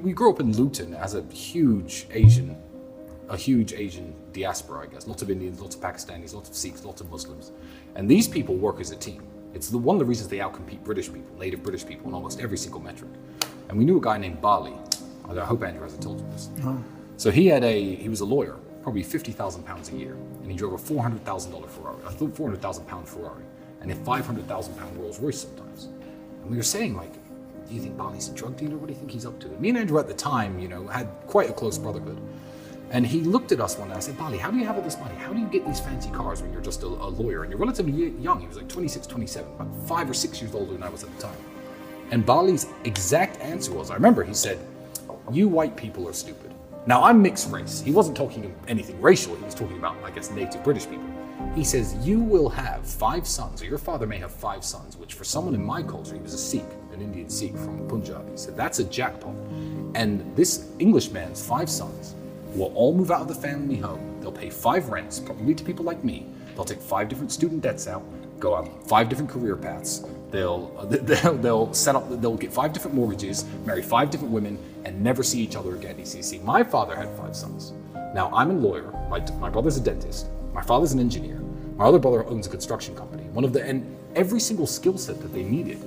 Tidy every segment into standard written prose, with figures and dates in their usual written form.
we grew up in Luton as a huge Asian diaspora, I guess. Lots of Indians, lots of Pakistanis, lots of Sikhs, lots of Muslims. And these people work as a team. It's one of the reasons they outcompete British people, native British people, in almost every single metric. And we knew a guy named Bali. I hope Andrew hasn't told you this. Oh. So he was a lawyer, probably £50,000 a year, and he drove a $400,000 Ferrari, a £400,000 Ferrari, and a £500,000 Rolls Royce sometimes. And we were saying, like, do you think Bali's a drug dealer? What do you think he's up to? Me and Andrew at the time, had quite a close brotherhood. And he looked at us one day. I said, Bali, how do you have all this money? How do you get these fancy cars when you're just a lawyer? And you're relatively young. He was like 26, 27, about 5 or 6 years older than I was at the time. And Bali's exact answer was, I remember he said, you white people are stupid. Now, I'm mixed race. He wasn't talking anything racial. He was talking about, I guess, native British people. He says, you will have 5 sons, or your father may have 5 sons, which for someone in my culture, he was a Sikh, an Indian Sikh from Punjab. He said, that's a jackpot. And this Englishman's 5 sons will all move out of the family home. They'll pay 5 rents, probably to people like me. They'll take 5 different student debts out, go on 5 different career paths. They'll set up, they'll get 5 different mortgages, marry 5 different women, and never see each other again. You see, my father had 5 sons. Now, I'm a lawyer. My brother's a dentist. My father's an engineer. My other brother owns a construction company. And every single skill set that they needed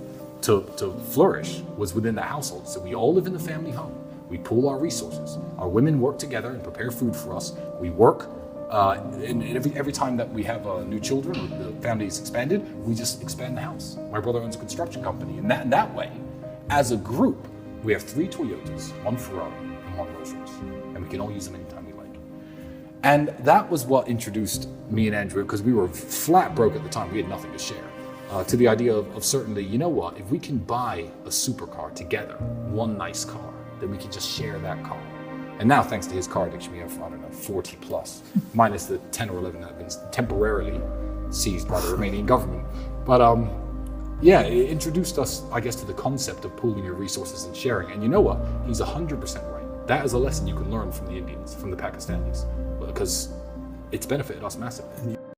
to flourish was within the household. So we all live in the family home. We pool our resources. Our women work together and prepare food for us. We work. And every time that we have new children or the family is expanded, we just expand the house. My brother owns a construction company. And that way, as a group, we have 3 Toyotas, 1 Ferrari, and 1 Rolls Royce. And we can all use them anytime we like. And that was what introduced me and Andrew, because we were flat broke at the time. We had nothing to share. To the idea of certainly, you know what, if we can buy a supercar together, one nice car, then we can just share that car. And now, thanks to his car addiction, we have, 40 plus, minus the 10 or 11 that have been temporarily seized by the Romanian government. But yeah, it introduced us, I guess, to the concept of pooling your resources and sharing. And you know what? He's 100% right. That is a lesson you can learn from the Indians, from the Pakistanis, because it's benefited us massively.